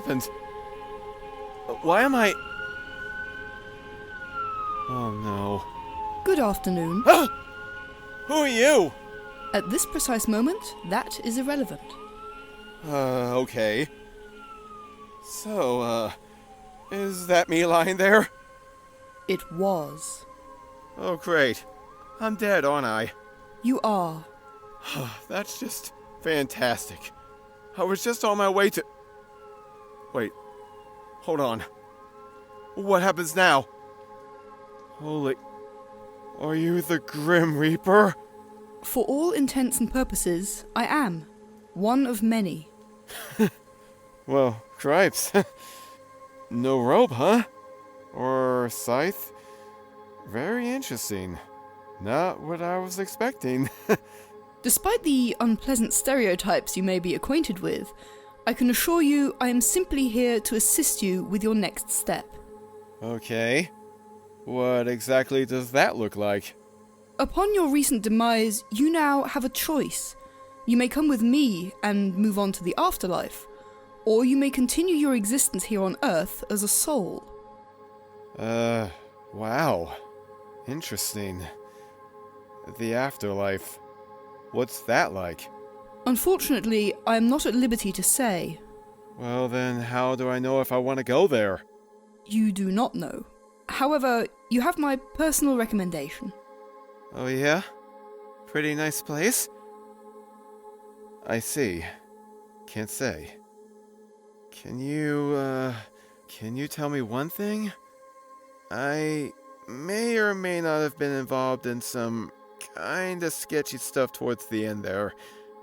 happened? Why am I... Oh no. Good afternoon. Who are you? At this precise moment, that is irrelevant. Okay. So, is that me lying there? It was. Oh, great. I'm dead, aren't I? You are. That's just fantastic. I was just on my way to... Wait. Hold on. What happens now? Holy... Are you the Grim Reaper? For all intents and purposes, I am. One of many. Well, cripes. No rope, huh? Or scythe? Very interesting. Not what I was expecting. Despite the unpleasant stereotypes you may be acquainted with, I can assure you I am simply here to assist you with your next step. Okay. What exactly does that look like? Upon your recent demise, you now have a choice. You may come with me and move on to the afterlife, or you may continue your existence here on Earth as a soul. Wow. Interesting. The afterlife. What's that like? Unfortunately, I am not at liberty to say. Well then, how do I know if I want to go there? You do not know. However, you have my personal recommendation. Oh yeah? Pretty nice place? I see. Can't say. Can you tell me one thing? I may or may not have been involved in some kinda sketchy stuff towards the end there.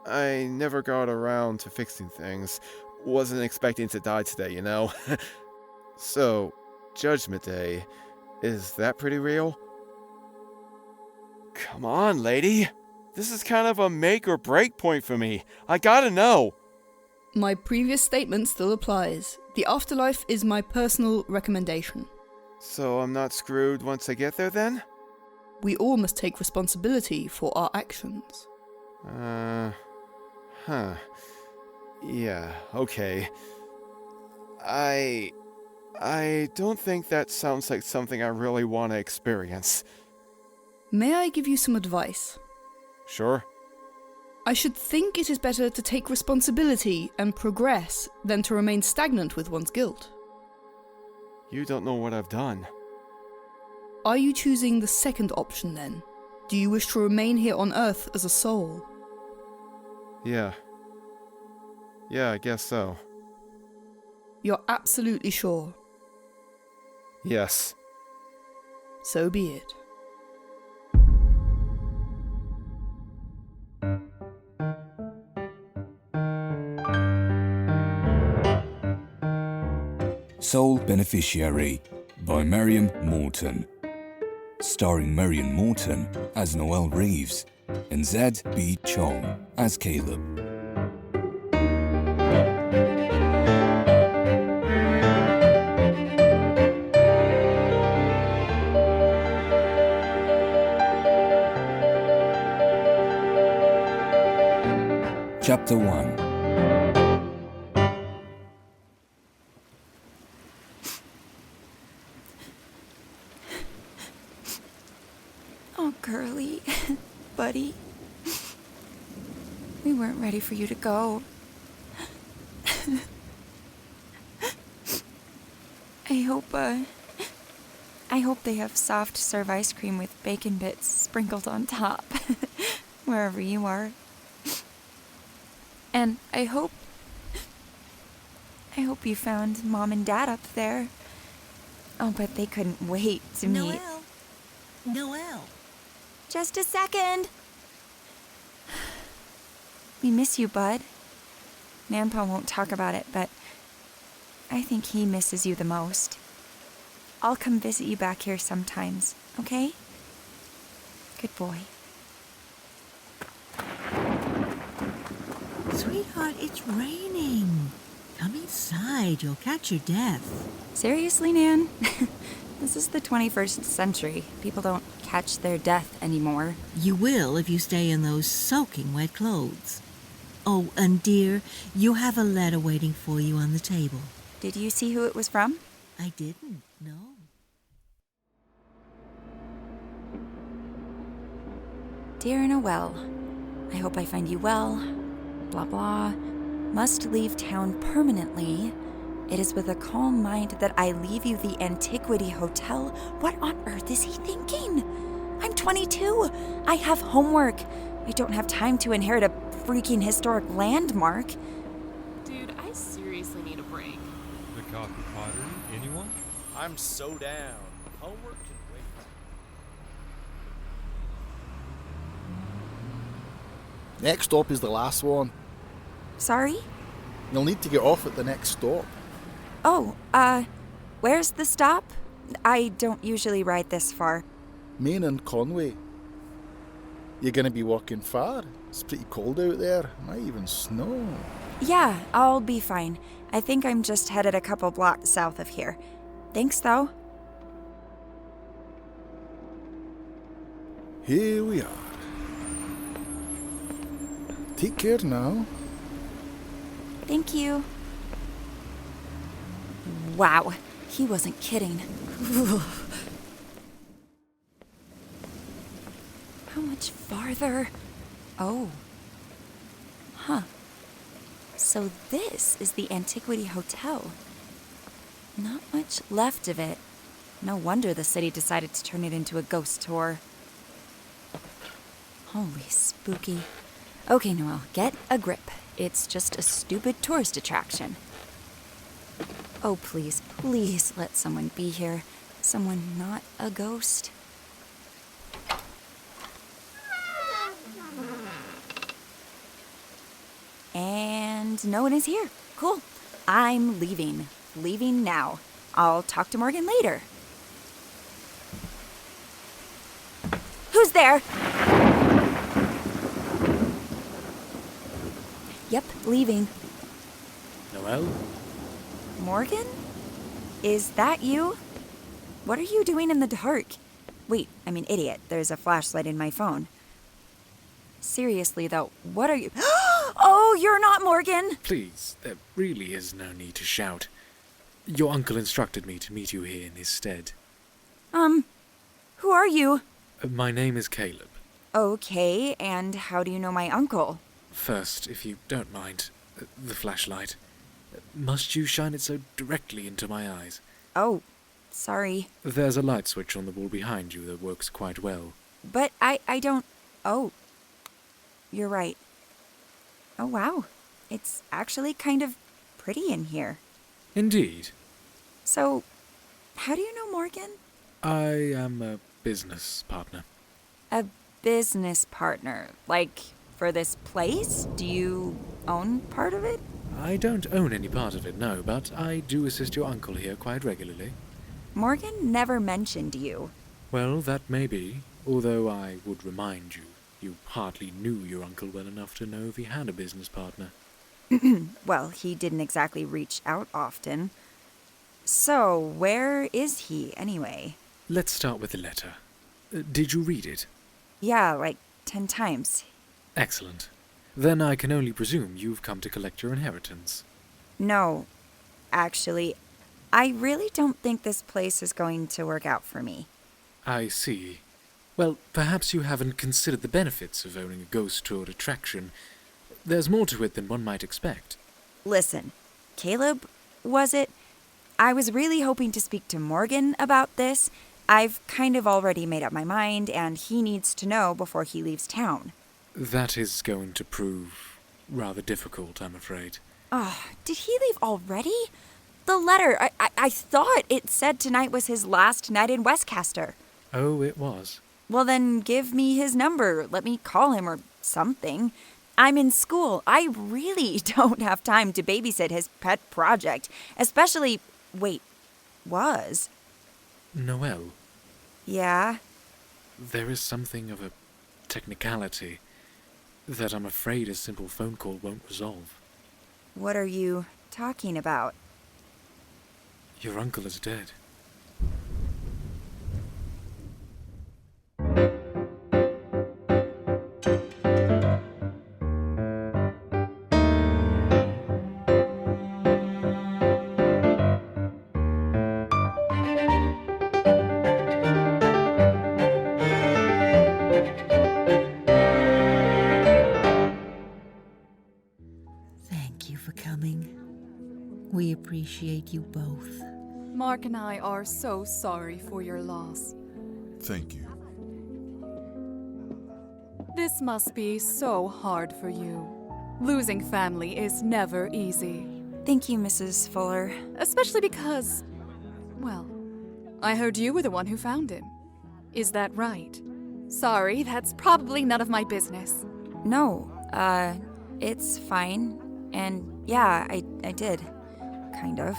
I never got around to fixing things. Wasn't expecting to die today, you know? So, Judgment Day, is that pretty real? Come on, lady. This is kind of a make or break point for me. I gotta know. My previous statement still applies. The afterlife is my personal recommendation. So I'm not screwed once I get there then? We all must take responsibility for our actions. Huh. Yeah, okay. I don't think that sounds like something I really want to experience. May I give you some advice? Sure. I should think it is better to take responsibility and progress than to remain stagnant with one's guilt. You don't know what I've done. Are you choosing the second option then? Do you wish to remain here on Earth as a soul? Yeah. Yeah, I guess so. You're absolutely sure? Yes. So be it. Soul Beneficiary by Marion Morton. Starring Marion Morton as Noelle Reeves and Zed B. Chong as Caleb. Chapter 1. Oh, girly, buddy. We weren't ready for you to go. I hope they have soft serve ice cream with bacon bits sprinkled on top, wherever you are. And I hope you found Mom and Dad up there. Oh, but they couldn't wait to meet. Noelle. Just a second. We miss you, Bud. Nanpa won't talk about it, but I think he misses you the most. I'll come visit you back here sometimes, okay? Good boy. Sweetheart, it's raining. Come inside. You'll catch your death. Seriously, Nan? This is the 21st century. People don't catch their death anymore. You will if you stay in those soaking wet clothes. Oh, and dear, you have a letter waiting for you on the table. Did you see who it was from? I didn't, no. Dear Noelle, I hope I find you well. Blah blah. Must leave town permanently. It is with a calm mind that I leave you the Antiquity Hotel. What on earth is he thinking? I'm 22. I have homework. I don't have time to inherit a freaking historic landmark. Dude, I seriously need a break. The coffee pottery? Anyone? I'm so down. Homework can wait. Next stop is the last one. Sorry? You'll need to get off at the next stop. Oh, where's the stop? I don't usually ride this far. Main and Conway. You're gonna be walking far. It's pretty cold out there. Might even snow. Yeah, I'll be fine. I think I'm just headed a couple blocks south of here. Thanks, though. Here we are. Take care now. Thank you. Wow, he wasn't kidding. How much farther? Oh. Huh. So this is the Antiquity Hotel. Not much left of it. No wonder the city decided to turn it into a ghost tour. Holy spooky. Okay, Noelle, get a grip. It's just a stupid tourist attraction. Oh, please, please let someone be here. Someone not a ghost. And no one is here. Cool. I'm leaving. Leaving now. I'll talk to Morgan later. Who's there? Yep, leaving. Noelle? Morgan? Is that you? What are you doing in the dark? Wait, I'm an idiot. There's a flashlight in my phone. Seriously, though, what are you... Oh, you're not Morgan! Please, there really is no need to shout. Your uncle instructed me to meet you here in his stead. Who are you? My name is Caleb. Okay, and how do you know my uncle? First, if you don't mind, the flashlight. Must you shine it so directly into my eyes? Oh, sorry. There's a light switch on the wall behind you that works quite well. But I don't... Oh, you're right. Oh, wow. It's actually kind of pretty in here. Indeed. So, how do you know Morgan? I am a business partner. A business partner? Like, for this place? Do you own part of it? I don't own any part of it, no, but I do assist your uncle here quite regularly. Morgan never mentioned you. Well, that may be, although I would remind you, you hardly knew your uncle well enough to know if he had a business partner. Well, he didn't exactly reach out often. So, where is he, anyway? Let's start with the letter. Did you read it? Yeah, like 10 times. Excellent. Then I can only presume you've come to collect your inheritance. No, actually, I really don't think this place is going to work out for me. I see. Well, perhaps you haven't considered the benefits of owning a ghost tour attraction. There's more to it than one might expect. Listen, Caleb, was it? I was really hoping to speak to Morgan about this. I've kind of already made up my mind, and he needs to know before he leaves town. That is going to prove rather difficult, I'm afraid. Did he leave already? The letter, I thought it said tonight was his last night in Westcaster. Oh, it was. Well, then give me his number. Let me call him or something. I'm in school. I really don't have time to babysit his pet project. Especially... Wait, was? Noelle, Yeah? there is something of a technicality that I'm afraid a simple phone call won't resolve. What are you talking about? Your uncle is dead. appreciate you both. Mark and I are so sorry for your loss. Thank you. This must be so hard for you. Losing family is never easy. Thank you, Mrs. Fuller. Especially because, well, I heard you were the one who found him. Is that right? Sorry, that's probably none of my business. No, it's fine. And yeah, I did. Kind of.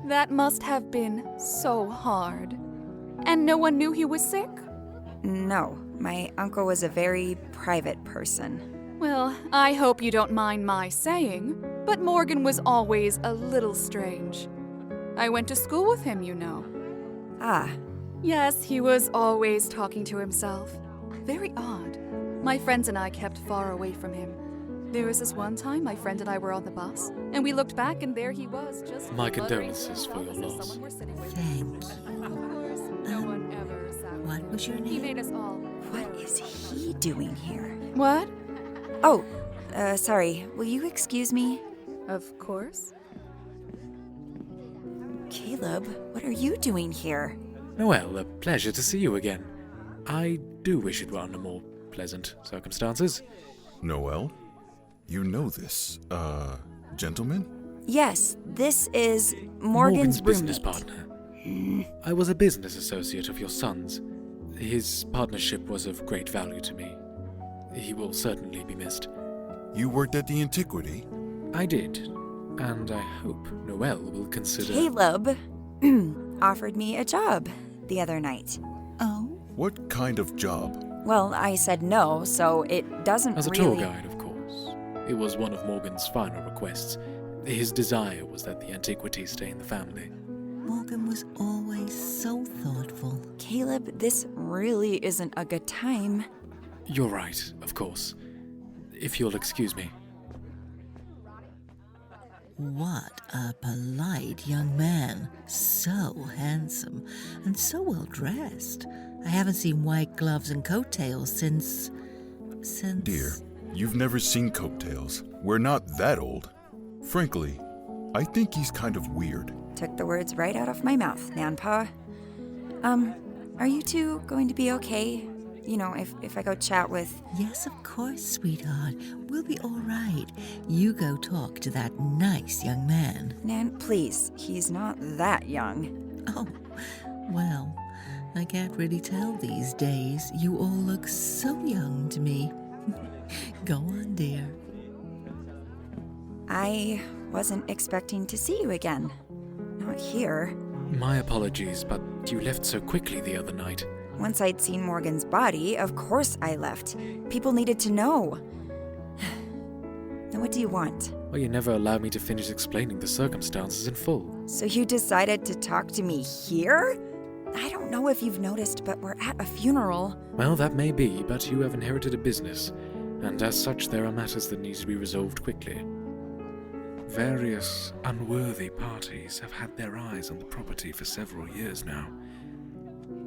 That must have been so hard. And no one knew he was sick? No, my uncle was a very private person. Well, I hope you don't mind my saying, but Morgan was always a little strange. I went to school with him, you know. Ah. Yes, he was always talking to himself. Very odd. My friends and I kept far away from him. There was this one time my friend and I were on the bus, and we looked back and there he was, just My muttering condolences for your loss. Thank you. Of course, no one ever sat with What him. was your He name? made us all. What is he doing here? What? Oh, sorry. Will you excuse me? Of course. Caleb, what are you doing here? Noelle, a pleasure to see you again. I do wish it were under more pleasant circumstances. Noelle? You know this, gentleman? Yes, this is Morgan's business roommate. partner. I was a business associate of your son's. His partnership was of great value to me. He will certainly be missed. You worked at the Antiquity? I did, and I hope Noelle will consider... Caleb offered me a job the other night. Oh? What kind of job? Well, I said no, so it doesn't As a really... tour guide, of course. It was one of Morgan's final requests. His desire was that the Antiquity stay in the family. Morgan was always so thoughtful. Caleb, this really isn't a good time. You're right, of course. If you'll excuse me. What a polite young man. So handsome and so well dressed. I haven't seen white gloves and coattails since... Dear, you've never seen coattails. We're not that old. Frankly, I think he's kind of weird. Took the words right out of my mouth, Nanpa. Are you two going to be okay? You know, if I go chat with... Yes, of course, sweetheart. We'll be all right. You go talk to that nice young man. Nan, please. He's not that young. Oh, well, I can't really tell these days. You all look so young to me. Go on, dear. I wasn't expecting to see you again. Not here. My apologies, but you left so quickly the other night. Once I'd seen Morgan's body, of course I left. People needed to know. Now what do you want? Well, you never allowed me to finish explaining the circumstances in full. So you decided to talk to me here? I don't know if you've noticed, but we're at a funeral. Well, that may be, but you have inherited a business, and as such there are matters that need to be resolved quickly. Various unworthy parties have had their eyes on the property for several years now.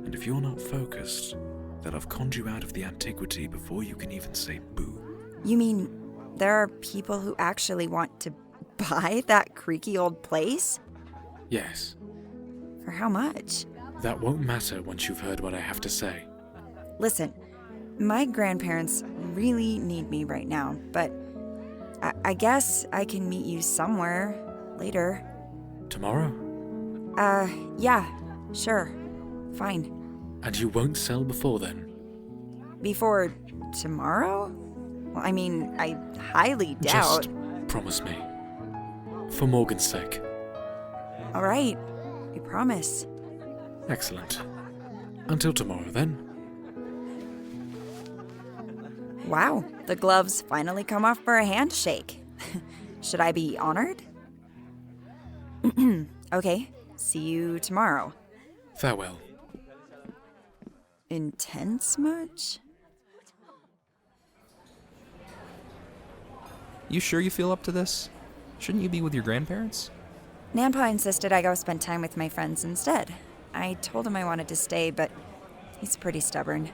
And if you're not focused, they'll have conned you out of the Antiquity before you can even say boo. You mean there are people who actually want to buy that creaky old place? Yes. For how much? That won't matter once you've heard what I have to say. Listen, my grandparents really need me right now, but I guess I can meet you somewhere later. Tomorrow? Yeah, sure. Fine. And you won't sell before then? Before tomorrow? Well, I mean, I highly doubt. Just promise me. For Morgan's sake. All right, I promise. Excellent. Until tomorrow, then. Wow, the gloves finally come off for a handshake. Should I be honored? Okay, see you tomorrow. Farewell. Intense much? You sure you feel up to this? Shouldn't you be with your grandparents? Nanpa insisted I go spend time with my friends instead. I told him I wanted to stay, but he's pretty stubborn.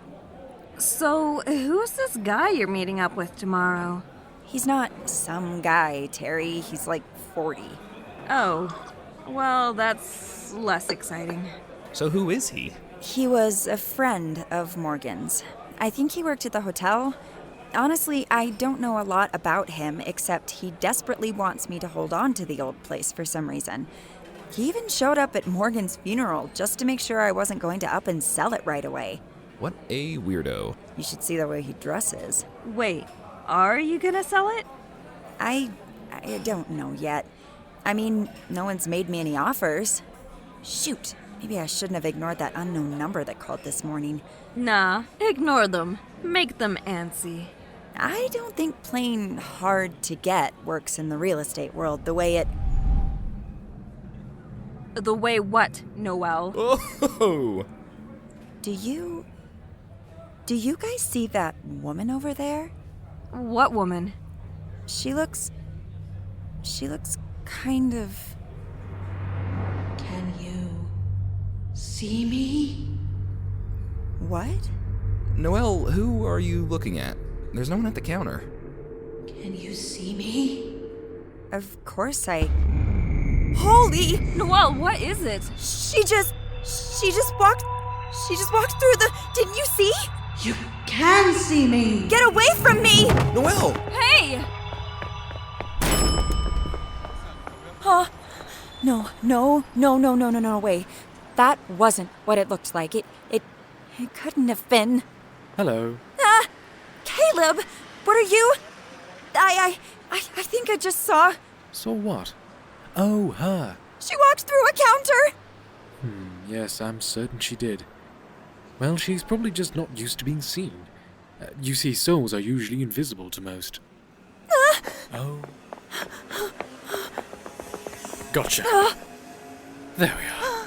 So, who's this guy you're meeting up with tomorrow? He's not some guy, Terry. He's like 40. Oh, Well, that's less exciting. So who is he? He was a friend of Morgan's. I think he worked at the hotel. Honestly, I don't know a lot about him, except he desperately wants me to hold on to the old place for some reason. He even showed up at Morgan's funeral just to make sure I wasn't going to up and sell it right away. What a weirdo. You should see the way he dresses. Wait, are you gonna sell it? I don't know yet. I mean, no one's made me any offers. Shoot, maybe I shouldn't have ignored that unknown number that called this morning. Nah, ignore them. Make them antsy. I don't think playing hard to get works in the real estate world the way it... The way what, Noelle? Oh! Do you guys see that woman over there? What woman? She looks kind of... Can you see me? What? Noelle, who are you looking at? There's no one at the counter. Can you see me? Of course I... Holy! Noelle, what is it? She just walked through the... Didn't you see? You can see me! Get away from me! Noelle! Hey! Huh? No, wait. That wasn't what it looked like. It couldn't have been. Hello. Caleb! What are you? I think I just saw... Saw what? Oh, her. She walked through a counter! Yes, I'm certain she did. Well, she's probably just not used to being seen. You see, souls are usually invisible to most. Oh. Gotcha. There we are.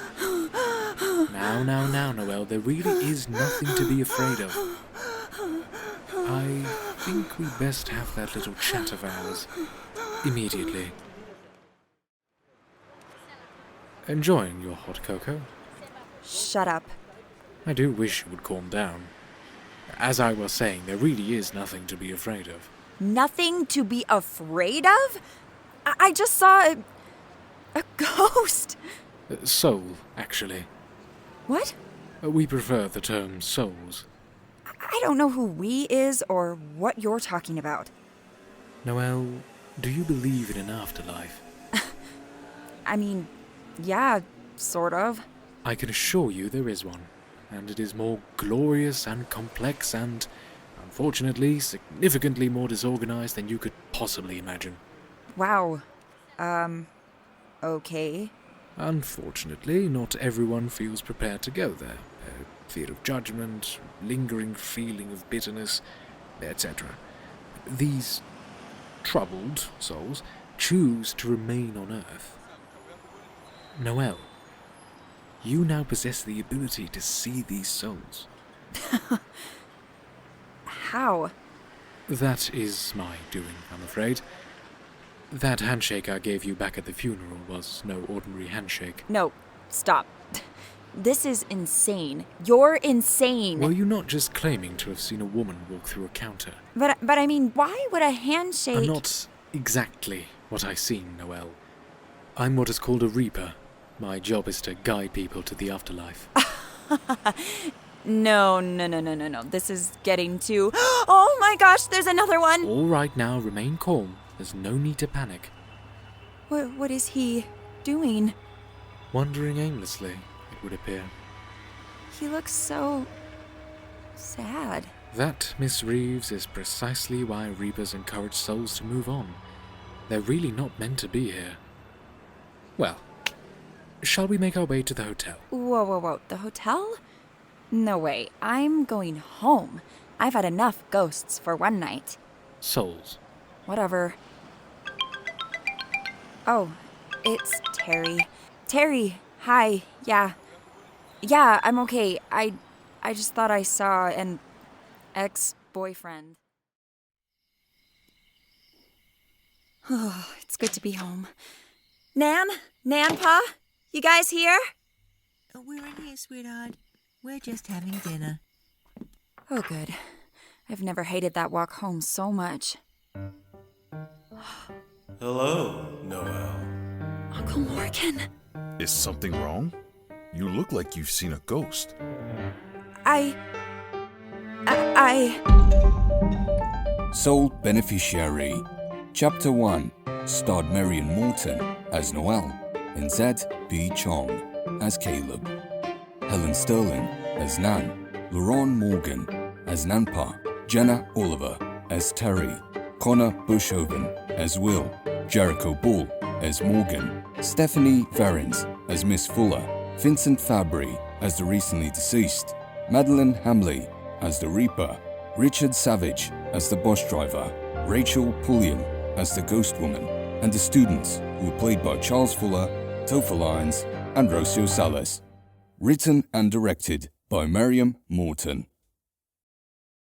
Now, Noelle, there really is nothing to be afraid of. I think we best have that little chat of ours immediately. Enjoying your hot cocoa? Shut up. I do wish you would calm down. As I was saying, there really is nothing to be afraid of. Nothing to be afraid of? I just saw a ghost. Soul, actually. What? We prefer the term souls. I don't know who we is or what you're talking about. Noelle, do you believe in an afterlife? I mean, yeah, sort of. I can assure you there is one, and it is more glorious and complex and, unfortunately, significantly more disorganized than you could possibly imagine. Wow. Okay. Unfortunately, not everyone feels prepared to go there. Fear of judgment, lingering feeling of bitterness, etc. These troubled souls choose to remain on Earth. Noelle, you now possess the ability to see these souls. How? That is my doing, I'm afraid. That handshake I gave you back at the funeral was no ordinary handshake. No, stop. This is insane. You're insane. Were you not just claiming to have seen a woman walk through a counter? But I mean, why would a handshake... Not exactly what I seen, Noelle. I'm what is called a reaper. My job is to guide people to the afterlife. No. This is getting too... Oh my gosh, there's another one! All right now, remain calm. There's no need to panic. What is he doing? Wandering aimlessly, it would appear. He looks so... sad. That, Miss Reeves, is precisely why Reapers encourage souls to move on. They're really not meant to be here. Well, shall we make our way to the hotel? Whoa. The hotel? No way. I'm going home. I've had enough ghosts for one night. Souls. Whatever. Oh, it's Terry. Terry, hi. Yeah, I'm okay. I just thought I saw an ex-boyfriend. Oh, it's good to be home. Nan, Pa, you guys here? We're in here, sweetheart. We're just having dinner. Oh, good. I've never hated that walk home so much. Hello, Noelle. Uncle Morgan. Is something wrong? You look like you've seen a ghost. Soul Beneficiary. Chapter 1 starred Marion Morton as Noelle and Zed B. Chong as Caleb. Helen Sterling as Nan. Lauren Morgan as Nanpa. Jenna Oliver as Terry. Connor Bushhoven as Will. Jericho Bull as Morgan. Stephanie Verrins as Miss Fuller. Vincent Fabry as the recently deceased. Madeline Hamley as the Reaper. Richard Savage as the bus driver. Rachel Pulliam as the ghost woman. And the students, who were played by Charles Fuller, Topher Lyons, and Rocio Salas. Written and directed by Mariam Morton.